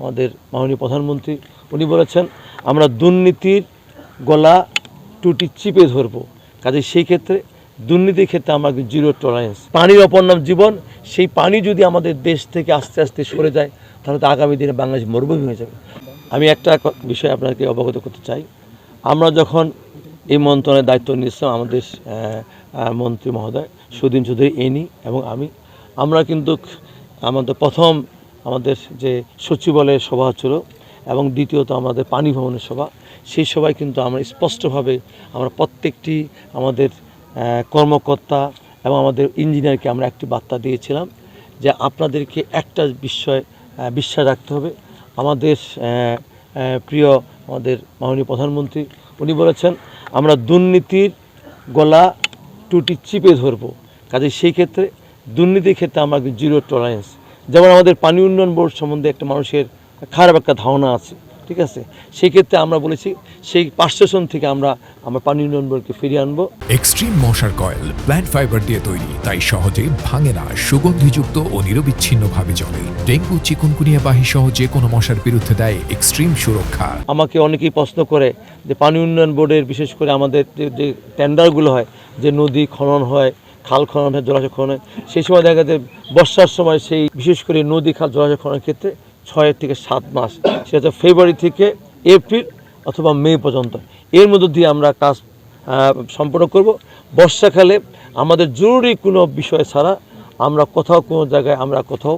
আমাদের মাননীয় প্রধানমন্ত্রী উনি বলেছেন আমরা দুর্নীতির গলা টুটি চিপে ধরব। কাজে সেই ক্ষেত্রে দুর্নীতির ক্ষেত্রে আমরা জিরো টলারেন্স। পানির অপর নাম জীবন। সেই পানি যদি আমাদের দেশ থেকে আস্তে আস্তে সরে যায় তাহলে তো আগামী দিনে বাংলাদেশ মরুভূমি হয়ে যাবে। আমি একটা বিষয় আপনাকে অবগত করতে চাই। আমরা যখন এই মন্ত্রণালয়ের দায়িত্ব নিয়েছিলাম আমাদের মন্ত্রী মহোদয় সুদিন চৌধুরী এনি এবং আমরা কিন্তু আমাদের প্রথম আমাদের যে সচিবালয়ের সভা ছিল এবং দ্বিতীয়ত আমাদের পানি ভবনের সভা, সেই সভায় কিন্তু আমরা স্পষ্টভাবে আমরা প্রত্যেকটি আমাদের কর্মকর্তা এবং আমাদের ইঞ্জিনিয়ারকে আমরা একটি বার্তা দিয়েছিলাম যে আপনাদেরকে একটা বিষয় বিশ্বাস রাখতে হবে। আমাদের প্রিয় আমাদের মাননীয় প্রধানমন্ত্রী উনি বলেছেন আমরা দুর্নীতির গলা টুটি চিপে ধরব। কাজে সেই ক্ষেত্রে দুর্নীতির ক্ষেত্রে আমরা জিরো টলারেন্স। যেমন আমাদের পানি উন্নয়ন বোর্ড সম্বন্ধে একটা মানুষের খারাপ একটা ধারণা আছে, ঠিক আছে, সেই ক্ষেত্রে আমরা বলেছি সেই পার্সেশন থেকে আমরা পানি উন্নয়ন বোর্ডকে ফিরিয়ে আনবো। এক্সট্রিম মশার কয়েল প্ল্যান্ট ফাইবার দিয়ে তৈরি, তাই সহজে ভাঙে না, সুগন্ধিযুক্ত ও নিরবিচ্ছিন্নভাবে জ্বলে। ডেঙ্গু, চিকুনগুনিয়া বাহি সহ যে কোনো মশার বিরুদ্ধে দেয় এক্সট্রিম সুরক্ষা। আমাকে অনেকেই প্রশ্ন করে যে পানি উন্নয়ন বোর্ডের বিশেষ করে আমাদের যে টেন্ডারগুলো হয়, যে নদী খনন হয়, খাল খনন হয়, জলাশয় খনন হয়, সেই সময় দেখা যায় বর্ষার সময় সেই বিশেষ করে নদী খাল জলাশয় খননের ক্ষেত্রে 6 থেকে 7 মাস, সেটা ফেব্রুয়ারি থেকে এপ্রিল অথবা মে পর্যন্ত, এর মধ্য দিয়ে আমরা কাজ সম্পন্ন করব। বর্ষাকালে আমাদের জরুরি কোনো বিষয় ছাড়া আমরা কোথাও কোনো জায়গায় আমরা কোথাও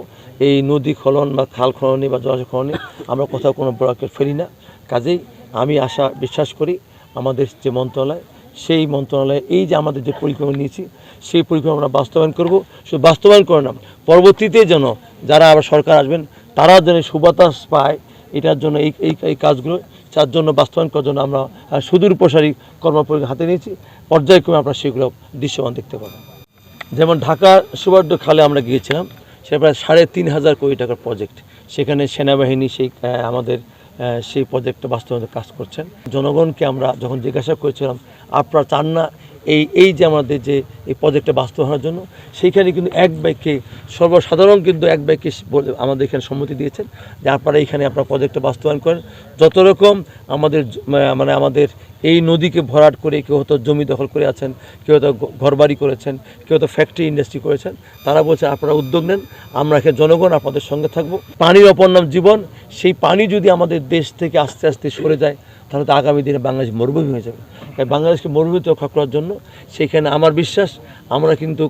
এই নদী খনন বা খাল খননে বা জলাশয় খননে আমরা কোথাও কোনো ব্লকে ফেলি না। কাজেই আমি বিশ্বাস করি আমাদের যে মন্ত্রণালয়, সেই মন্ত্রণালয়ে এই যে আমাদের যে পরিকল্পনা নিয়েছি সেই পরিকল্পনা আমরা বাস্তবায়ন করব। শুধু বাস্তবায়ন করে না, পরবর্তীতে যেন যারা আবার সরকার আসবেন তারা যেন সুবাতাস পায়, এটার জন্য এই কাজগুলো তার জন্য বাস্তবায়ন করার জন্য আমরা সুদূর প্রসারী কর্মপরিকল্পনা হাতে নিয়েছি। পর্যায়ক্রমে আপনারা সেগুলো দৃশ্যমান দেখতে পাবেন। যেমন ঢাকা সুবর্ণ খালে আমরা গিয়েছিলাম, সেটা প্রায় 3,500 কোটি টাকার প্রজেক্ট। সেখানে সেনাবাহিনী আমাদের সেই প্রজেক্টটা বাস্তবায়নের কাজ করছেন। জনগণকে আমরা যখন জিজ্ঞাসা করেছিলাম আপনারা চান না এই যে আমাদের যে এই প্রজেক্টটা বাস্তবায়নের জন্য, সেইখানে কিন্তু এক বাক্যে সর্বসাধারণ কিন্তু এক বাক্যে আমাদের এখানে সম্মতি দিয়েছেন যে আপনারা এইখানে আপনার প্রজেক্টটা বাস্তবায়ন করেন। যত রকম আমাদের এই নদীকে ভরাট করে কেউ হয়তো জমি দখল করে আছেন, কেউ হয়তো ঘরবাড়ি করেছেন, কেউ হয়তো ফ্যাক্টরি ইন্ডাস্ট্রি করেছেন, তারা বলছে আপনারা উদ্যোগ নেন, আমরা এখানে জনগণ আপনাদের সঙ্গে থাকবো। পানির অপর নাম জীবন। সেই পানি যদি আমাদের দেশ থেকে আস্তে আস্তে সরে যায় তাহলে তো আগামী দিনে বাংলাদেশ মরুভূমি হয়ে যাবে। তাই বাংলাদেশকে মরুভূমিতে রক্ষা করার জন্য সেইখানে আমার বিশ্বাস আমরা কিন্তু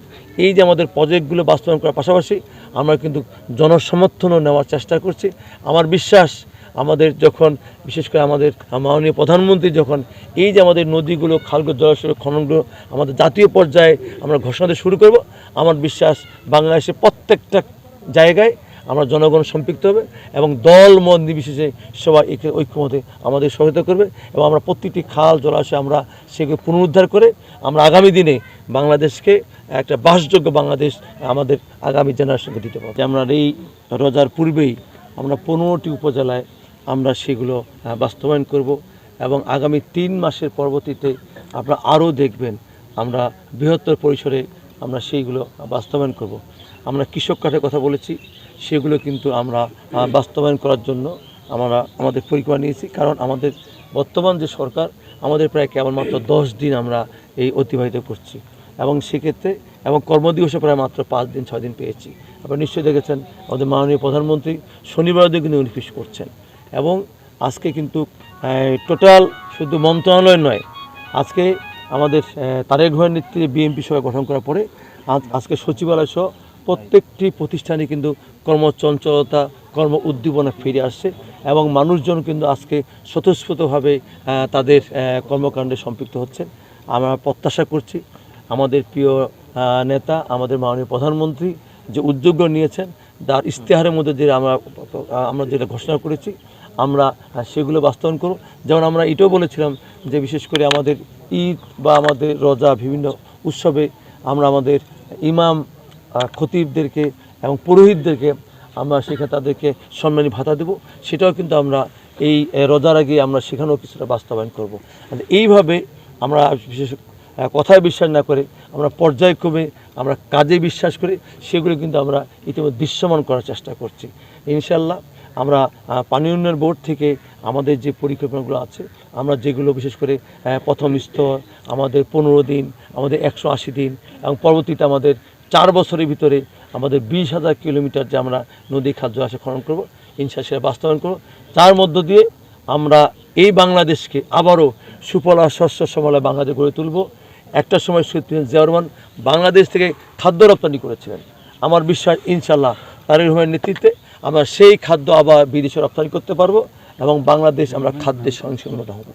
এই যে আমাদের প্রজেক্টগুলো বাস্তবায়ন করার পাশাপাশি আমরা কিন্তু জনসমর্থনও নেওয়ার চেষ্টা করছি। আমার বিশ্বাস আমাদের যখন বিশেষ করে আমাদের মাননীয় প্রধানমন্ত্রী যখন এই যে আমাদের নদীগুলো খালগুলো জলাশয় খননগুলো আমাদের জাতীয় পর্যায়ে আমরা ঘোষণা দিয়ে শুরু করব, আমার বিশ্বাস বাংলাদেশের প্রত্যেকটা জায়গায় আমরা জনগণ সম্পৃক্ত হবে এবং দল মত নির্বিশেষে সবাই ঐক্যমতে আমাদের সহায়তা করবে এবং আমরা প্রতিটি খাল জলাশয় আমরা সেগুলো পুনরুদ্ধার করে আমরা আগামী দিনে বাংলাদেশকে একটা বাসযোগ্য বাংলাদেশ আমাদের আগামী জেনারেশনকে দিতে পারবো। আমরা এই রোজার পূর্বেই আমরা 15টি উপজেলায় আমরা সেগুলো বাস্তবায়ন করব এবং আগামী 3 মাসের পরবর্তীতে আপনারা আরও দেখবেন আমরা বৃহত্তর পরিসরে আমরা সেইগুলো বাস্তবায়ন করব। আমরা কৃষক কার্ডের কথা বলেছি, সেগুলো কিন্তু আমরা বাস্তবায়ন করার জন্য আমরা আমাদের পরিকল্পনা নিয়েছি। কারণ আমাদের বর্তমান যে সরকার আমাদের প্রায় কেবলমাত্র 10 দিন আমরা এই অতিবাহিত করছি এবং সেক্ষেত্রে এবং কর্মদিবসে প্রায় মাত্র 5 দিন 6 দিন পেয়েছি। আপনারা নিশ্চয়ই দেখেছেন আমাদের মাননীয় প্রধানমন্ত্রী শনিবার দিন কিন্তু অফিস করছেন এবং আজকে কিন্তু টোটাল শুধু মন্ত্রণালয় নয়, আজকে আমাদের তারেক রহমানের নেতৃত্বে বিএনপি সভা গঠন করার পরে আজকে সচিবালয় সহ প্রত্যেকটি প্রতিষ্ঠানে কিন্তু কর্মচঞ্চলতা কর্ম উদ্দীপনা ফিরে আসছে এবং মানুষজন কিন্তু আজকে স্বতঃস্ফূর্তভাবে তাদের কর্মকাণ্ডে সম্পৃক্ত হচ্ছেন। আমরা প্রত্যাশা করছি আমাদের প্রিয় নেতা আমাদের মাননীয় প্রধানমন্ত্রী যে উদ্যোগ নিয়েছেন তার ইশতেহারের মধ্যে যে আমরা যেটা ঘোষণা করেছি আমরা সেগুলো বাস্তবায়ন করব। যেমন আমরা এটাও বলেছিলাম যে বিশেষ করে আমাদের ঈদ বা আমাদের রোজা বিভিন্ন উৎসবে আমরা আমাদের ইমাম খতিবদেরকে এবং পুরোহিতদেরকে আমরা সেখানে তাদেরকে সম্মানী ভাতা দেব, সেটাও কিন্তু আমরা এই রোজার আগে আমরা সেখানেও কিছুটা বাস্তবায়ন করব। এইভাবে আমরা বিশেষ কথায় বিশ্বাস না করে আমরা পর্যায়ক্রমে আমরা কাজে বিশ্বাস করি, সেগুলো কিন্তু আমরা ইতিমধ্যে দৃশ্যমান করার চেষ্টা করছি। ইনশাআল্লাহ আমরা পানি উন্নয়ন বোর্ড থেকে আমাদের যে পরিকল্পনাগুলো আছে, আমরা যেগুলো বিশেষ করে প্রথম স্তর আমাদের 15 দিন, আমাদের 180 দিন এবং পরবর্তীতে আমাদের 4 বছরের ভিতরে আমাদের 20,000 কিলোমিটার যে আমরা নদী খাদ্য জলাশয় খনন করব, ইনশাআল্লাহ সেটা বাস্তবায়ন করব। তার মধ্য দিয়ে আমরা এই বাংলাদেশকে আবারও সুফলা শস্য শ্যামলা বাংলাদেশ গড়ে তুলব। একটা সময় শহীদ প্রেসিডেন্ট জিয়াউর রহমান বাংলাদেশ থেকে খাদ্য রপ্তানি করেছিলেন। আমার বিশ্বাস ইনশাআল্লাহ তারেক রহমানের নেতৃত্বে আমরা সেই খাদ্য আবার বিদেশে রপ্তানি করতে পারবো এবং বাংলাদেশ আমরা খাদ্যের স্বয়ংসম্পূর্ণ হব।